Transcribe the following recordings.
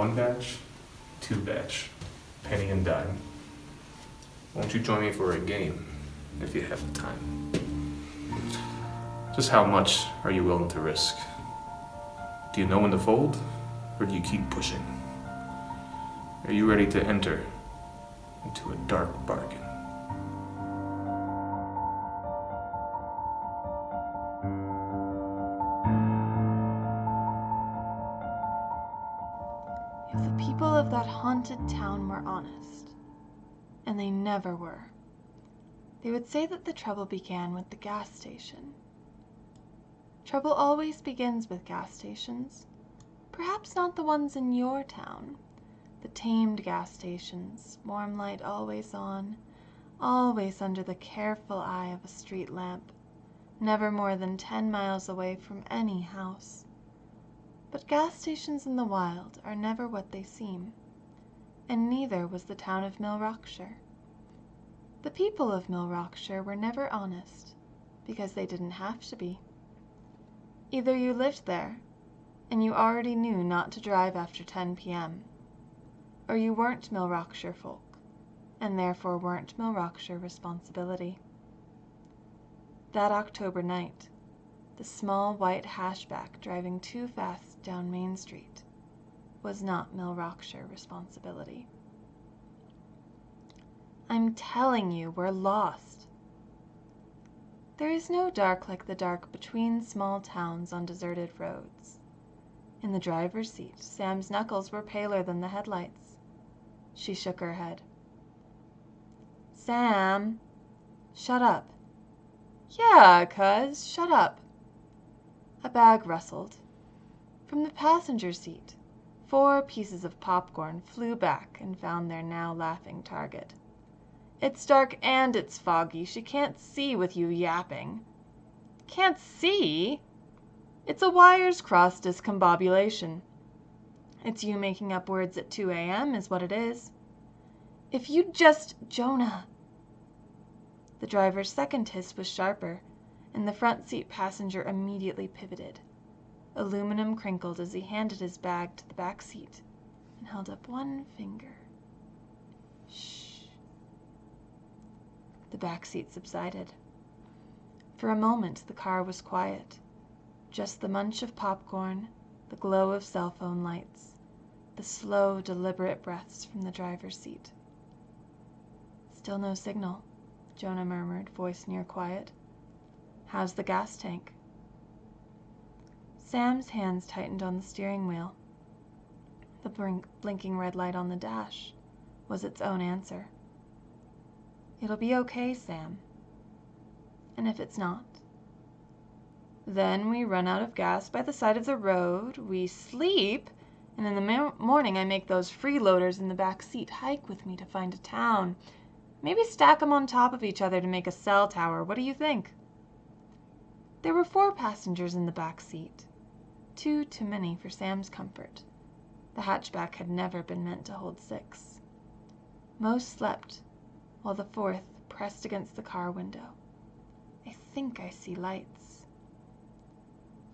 one batch, two batch, penny and dime. Won't you join me for a game, if you have the time? Just how much are you willing to risk? Do you know when to fold, or do you keep pushing? Are you ready to enter into a dark bargain? If the people of that haunted town were honest, and they never were, they would say that the trouble began with the gas station. Trouble always begins with gas stations. Perhaps not the ones in your town. The tamed gas stations, warm light always on, always under the careful eye of a street lamp, never more than 10 miles away from any house. But gas stations in the wild are never what they seem, and neither was the town of Mill Rockshire. The people of Mill Rockshire were never honest, because they didn't have to be. Either you lived there, and you already knew not to drive after 10 p.m., or you weren't Mill Rockshire folk, and therefore weren't Mill Rockshire responsibility. That October night, the small white hatchback driving too fast down Main Street was not Mill Rockshire responsibility. I'm telling you, we're lost. There is no dark like the dark between small towns on deserted roads. In the driver's seat, Sam's knuckles were paler than the headlights. She shook her head. Sam, shut up. Yeah, cuz, shut up. A bag rustled. From the passenger seat, 4 pieces of popcorn flew back and found their now laughing target. It's dark and it's foggy. She can't see with you yapping. Can't see? It's a wires cross discombobulation. It's you making up words at 2 a.m. is what it is. If you just... Jonah. The driver's second hiss was sharper, and the front seat passenger immediately pivoted. Aluminum crinkled as he handed his bag to the back seat and held up one finger. Shh. The back seat subsided. For a moment the car was quiet. Just the munch of popcorn, the glow of cell phone lights, the slow, deliberate breaths from the driver's seat. Still no signal, Jonah murmured, voice near quiet. How's the gas tank? Sam's hands tightened on the steering wheel. The blinking red light on the dash was its own answer. It'll be okay, Sam. And if it's not? Then we run out of gas by the side of the road, we sleep, and in the morning I make those freeloaders in the back seat hike with me to find a town. Maybe stack them on top of each other to make a cell tower. What do you think? There were 4 passengers in the back seat. 2 too many for Sam's comfort. The hatchback had never been meant to hold 6. Most slept, while the 4th pressed against the car window. I think I see lights.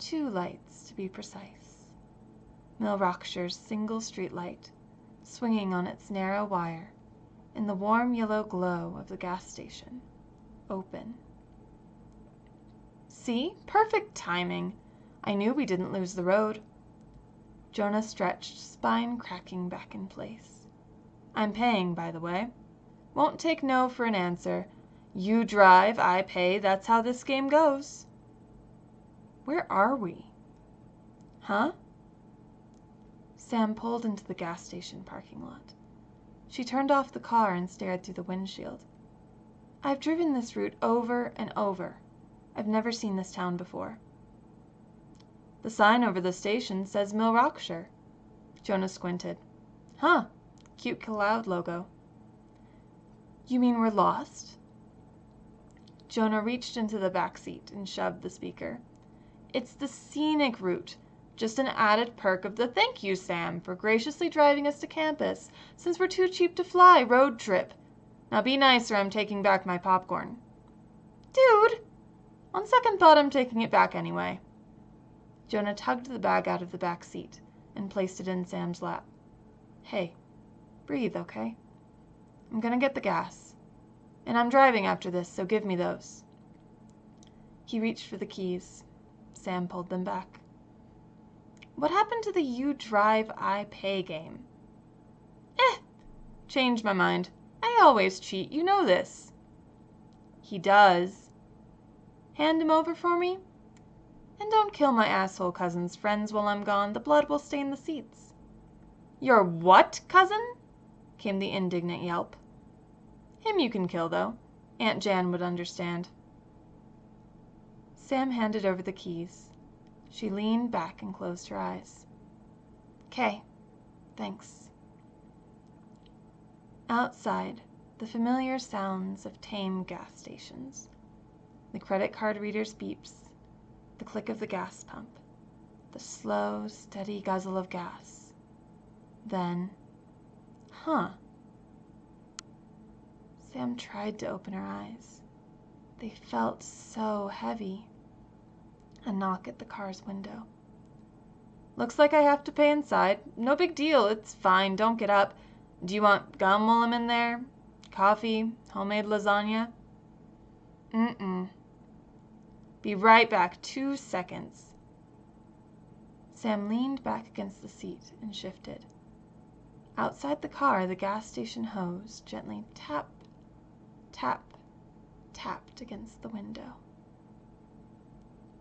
2 lights, to be precise. Mill Rockshire's single street light, swinging on its narrow wire, in the warm yellow glow of the gas station, open. See? Perfect timing. I knew we didn't lose the road. Jonah stretched, spine cracking back in place. I'm paying, by the way. Won't take no for an answer. You drive, I pay. That's how this game goes. Where are we? Huh? Sam pulled into the gas station parking lot. She turned off the car and stared through the windshield. I've driven this route over and over. I've never seen this town before. The sign over the station says Mill Rockshire. Jonah squinted. Huh, cute cloud logo. You mean we're lost? Jonah reached into the back seat and shoved the speaker. It's the scenic route. Just an added perk of the thank you, Sam, for graciously driving us to campus, since we're too cheap to fly road trip. Now be nice or I'm taking back my popcorn. Dude! On second thought, I'm taking it back anyway. Jonah tugged the bag out of the back seat and placed it in Sam's lap. Hey, breathe, okay? I'm gonna get the gas. And I'm driving after this, so give me those. He reached for the keys. Sam pulled them back. What happened to the you drive, I pay game? Changed my mind. I always cheat, you know this. He does. Hand him over for me? And don't kill my asshole cousin's friends while I'm gone. The blood will stain the seats. Your what, cousin? Came the indignant yelp. Him you can kill, though. Aunt Jan would understand. Sam handed over the keys. She leaned back and closed her eyes. "'Kay, thanks." Outside, the familiar sounds of tame gas stations. The credit card reader's beeps, the click of the gas pump, the slow, steady guzzle of gas. Then, Sam tried to open her eyes. They felt so heavy. A knock at the car's window. "Looks like I have to pay inside. No big deal. It's fine. Don't get up. Do you want gum while I'm in there? Coffee? Homemade lasagna?" "Mm-mm." "Be right back. 2 seconds." Sam leaned back against the seat and shifted. Outside the car, the gas station hose gently tap, tap, tapped against the window.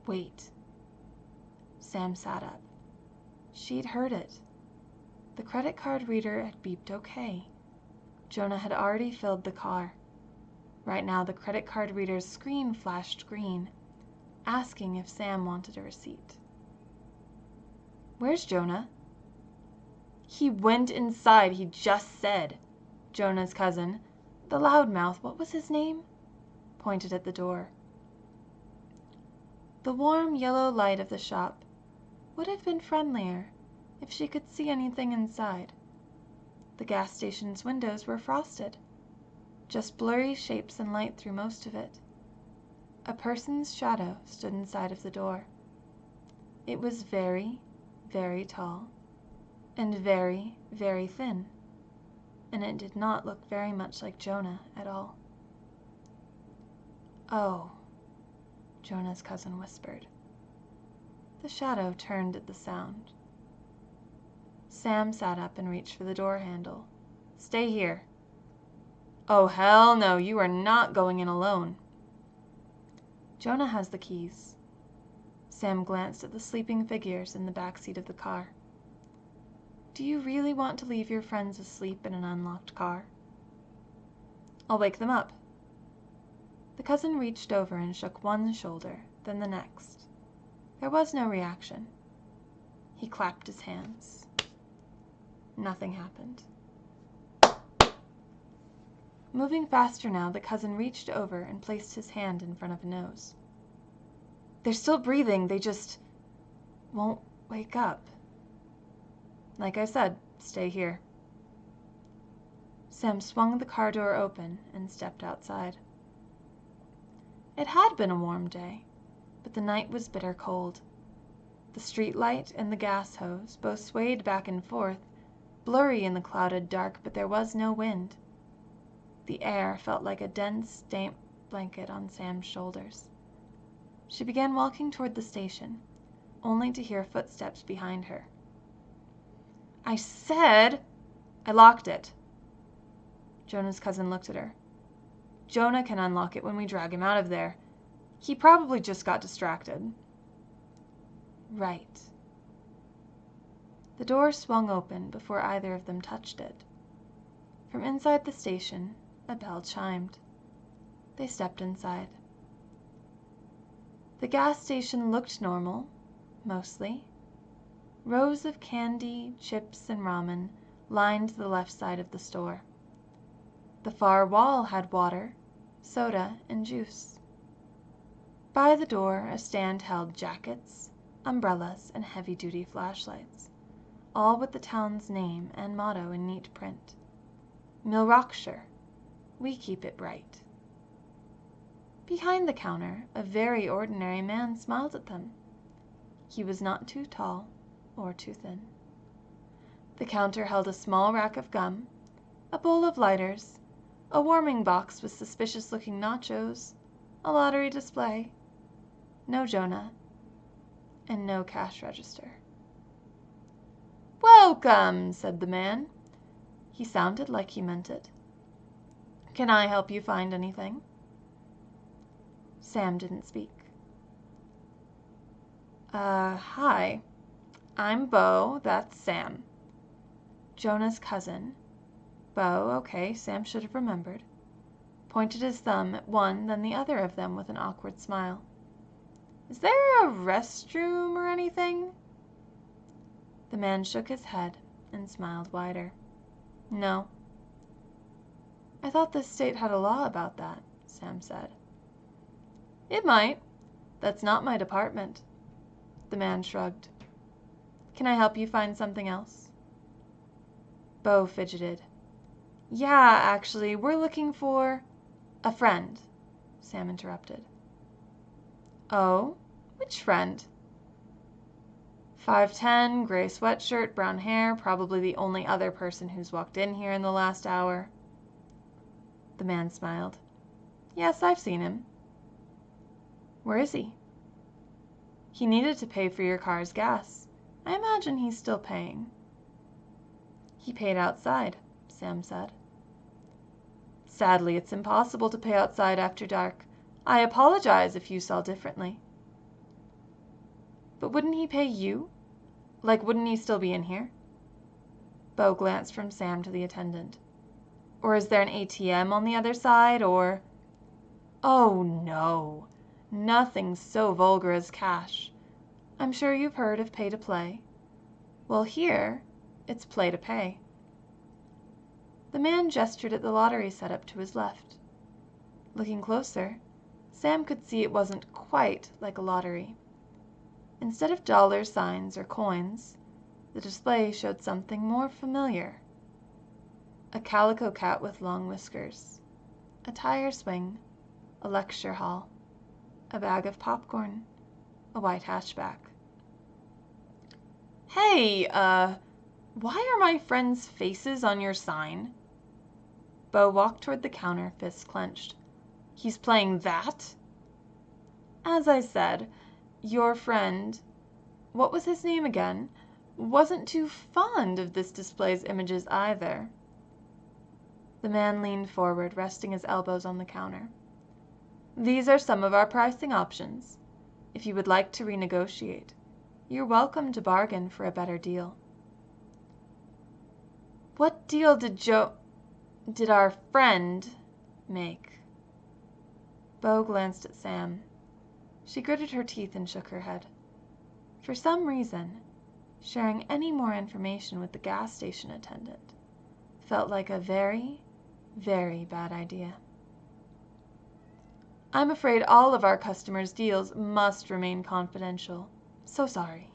Wait. Sam sat up. She'd heard it. The credit card reader had beeped okay. Jonah had already filled the car. Right now, the credit card reader's screen flashed green, asking if Sam wanted a receipt. "Where's Jonah?" "He went inside, he just said." Jonah's cousin, the loudmouth, what was his name? Pointed at the door. The warm yellow light of the shop would have been friendlier if she could see anything inside. The gas station's windows were frosted, just blurry shapes and light through most of it. A person's shadow stood inside of the door. It was very, very tall, and very, very thin, and it did not look very much like Jonah at all. "Oh," Jonah's cousin whispered. The shadow turned at the sound. Sam sat up and reached for the door handle. "Stay here." "Oh, hell no, you are not going in alone." "Jonah has the keys." Sam glanced at the sleeping figures in the back seat of the car. "Do you really want to leave your friends asleep in an unlocked car?" "I'll wake them up." The cousin reached over and shook one shoulder, then the next. There was no reaction. He clapped his hands. Nothing happened. Moving faster now, the cousin reached over and placed his hand in front of a nose. "They're still breathing, they just won't wake up." "Like I said, stay here." Sam swung the car door open and stepped outside. It had been a warm day, but the night was bitter cold. The street light and the gas hose both swayed back and forth, blurry in the clouded dark, but there was no wind. The air felt like a dense, damp blanket on Sam's shoulders. She began walking toward the station, only to hear footsteps behind her. "I said I locked it." Jonah's cousin looked at her. "Jonah can unlock it when we drag him out of there. He probably just got distracted." "Right." The door swung open before either of them touched it. From inside the station, a bell chimed. They stepped inside. The gas station looked normal, mostly. Rows of candy, chips, and ramen lined the left side of the store. The far wall had water, soda, and juice. By the door, a stand held jackets, umbrellas, and heavy-duty flashlights, all with the town's name and motto in neat print. Milrockshire, we keep it bright. Behind the counter, a very ordinary man smiled at them. He was not too tall or too thin. The counter held a small rack of gum, a bowl of lighters, a warming box with suspicious-looking nachos, a lottery display, no Jonah, and no cash register. "Welcome," said the man. He sounded like he meant it. "Can I help you find anything?" Sam didn't speak. Hi. I'm Bo, that's Sam. Jonah's cousin. Bo, okay, Sam should have remembered. Pointed his thumb at one, then the other of them with an awkward smile. "Is there a restroom or anything?" The man shook his head and smiled wider. "No." "I thought this state had a law about that," Sam said. "It might. That's not my department." The man shrugged. "Can I help you find something else?" Bo fidgeted. "Yeah, actually, we're looking for—" "A friend," Sam interrupted. "Oh? Which friend?" 5'10", gray sweatshirt, brown hair, probably the only other person who's walked in here in the last hour." The man smiled. "Yes, I've seen him." "Where is he?" "He needed to pay for your car's gas. I imagine he's still paying." "He paid outside," Sam said. "Sadly, it's impossible to pay outside after dark. I apologize if you saw differently." "But wouldn't he pay you? Like, wouldn't he still be in here?" Bo glanced from Sam to the attendant. "Or is there an ATM on the other side, or—" "Oh, no. Nothing so vulgar as cash. I'm sure you've heard of pay to play. Well, here, it's play to pay." The man gestured at the lottery setup to his left. Looking closer, Sam could see it wasn't quite like a lottery. Instead of dollar signs or coins, the display showed something more familiar. A calico cat with long whiskers, a tire swing, a lecture hall, a bag of popcorn, a white hatchback. "Hey, why are my friends' faces on your sign?" Bo walked toward the counter, fists clenched. "He's playing that?" "As I said, your friend, what was his name again, wasn't too fond of this display's images either." The man leaned forward, resting his elbows on the counter. "These are some of our pricing options. If you would like to renegotiate, you're welcome to bargain for a better deal." "What deal did our friend make?" Bo glanced at Sam. She gritted her teeth and shook her head. For some reason, sharing any more information with the gas station attendant felt like a very, very bad idea. "I'm afraid all of our customers' deals must remain confidential. So sorry."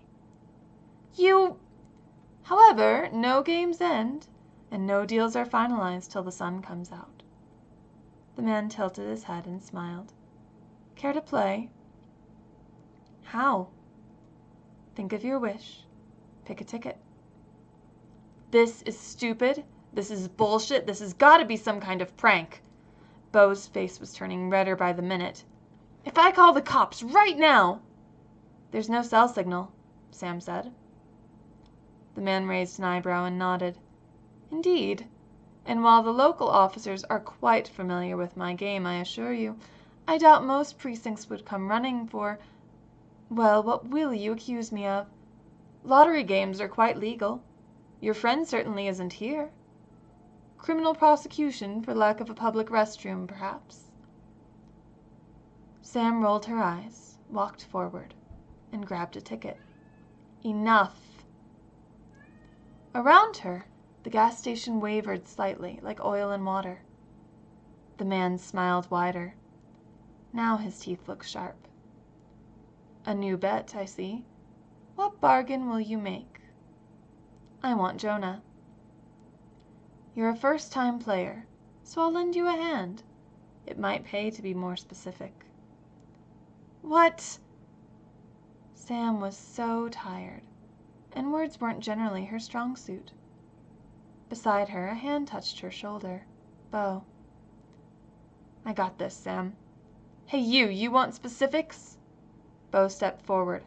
However, no games end, and no deals are finalized till the sun comes out." The man tilted his head and smiled. "Care to play?" "How?" "Think of your wish. Pick a ticket." "This is stupid. This is bullshit. This has got to be some kind of prank." Bo's face was turning redder by the minute. "If I call the cops right now—" "There's no cell signal," Sam said. The man raised an eyebrow and nodded. "Indeed. And while the local officers are quite familiar with my game, I assure you, I doubt most precincts would come running for— Well, what will you accuse me of? Lottery games are quite legal. Your friend certainly isn't here. Criminal prosecution for lack of a public restroom, perhaps." Sam rolled her eyes, walked forward, and grabbed a ticket. "Enough." Around her, the gas station wavered slightly, like oil and water. The man smiled wider. Now his teeth looked sharp. "A new bet, I see. What bargain will you make?" "I want Jonah." "You're a first-time player, so I'll lend you a hand. It might pay to be more specific." "What?" Sam was so tired, and words weren't generally her strong suit. Beside her, a hand touched her shoulder. Bo. I got this, Sam. Hey, you want specifics? Bo stepped forward.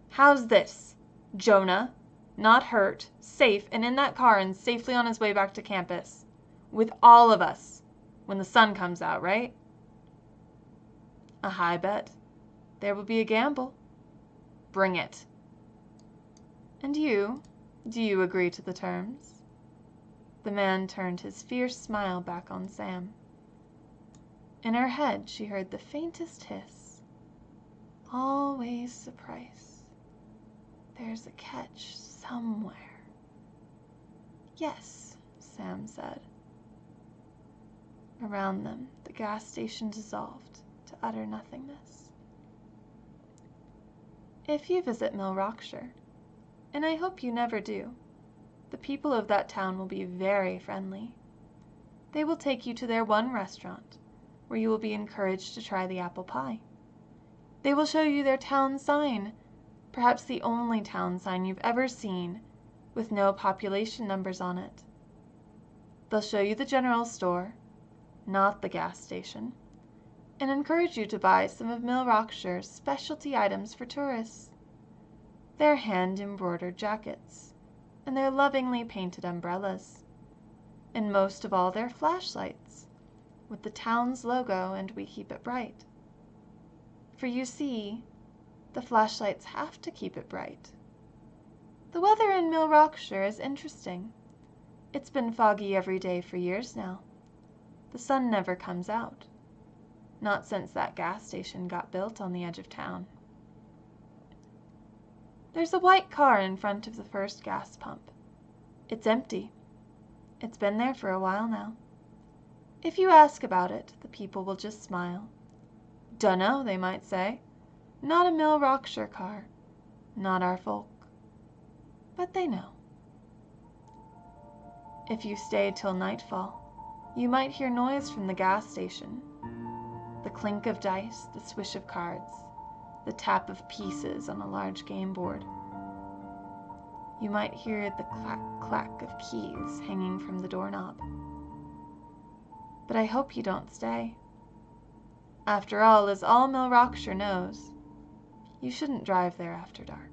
How's this? Jonah, not hurt, safe, and in that car and safely on his way back to campus. With all of us. When the sun comes out, right? A high bet. There will be a gamble. Bring it. And you? Do you agree to the terms? The man turned his fierce smile back on Sam. In her head, she heard the faintest hiss. Always a price. There's a catch somewhere. Yes, Sam said. Around them, the gas station dissolved to utter nothingness. If you visit Mill Rockshire, and I hope you never do, the people of that town will be very friendly. They will take you to their one restaurant, where you will be encouraged to try the apple pie. They will show you their town sign, perhaps the only town sign you've ever seen, with no population numbers on it. They'll show you the general store, not the gas station, and encourage you to buy some of Mill Rockshire's specialty items for tourists. Their hand-embroidered jackets, and their lovingly painted umbrellas, and most of all their flashlights, with the town's logo and "We Keep It Bright." For you see, the flashlights have to keep it bright. The weather in Mill Rockshire is interesting. It's been foggy every day for years now. The sun never comes out. Not since that gas station got built on the edge of town. There's a white car in front of the first gas pump. It's empty. It's been there for a while now. If you ask about it, the people will just smile. Dunno, they might say. Not a Mill Rockshire car. Not our folk. But they know. If you stayed till nightfall, you might hear noise from the gas station. The clink of dice, the swish of cards, the tap of pieces on a large game board. You might hear the clack-clack of keys hanging from the doorknob. But I hope you don't stay. After all, as all Mill Rockshire knows, you shouldn't drive there after dark.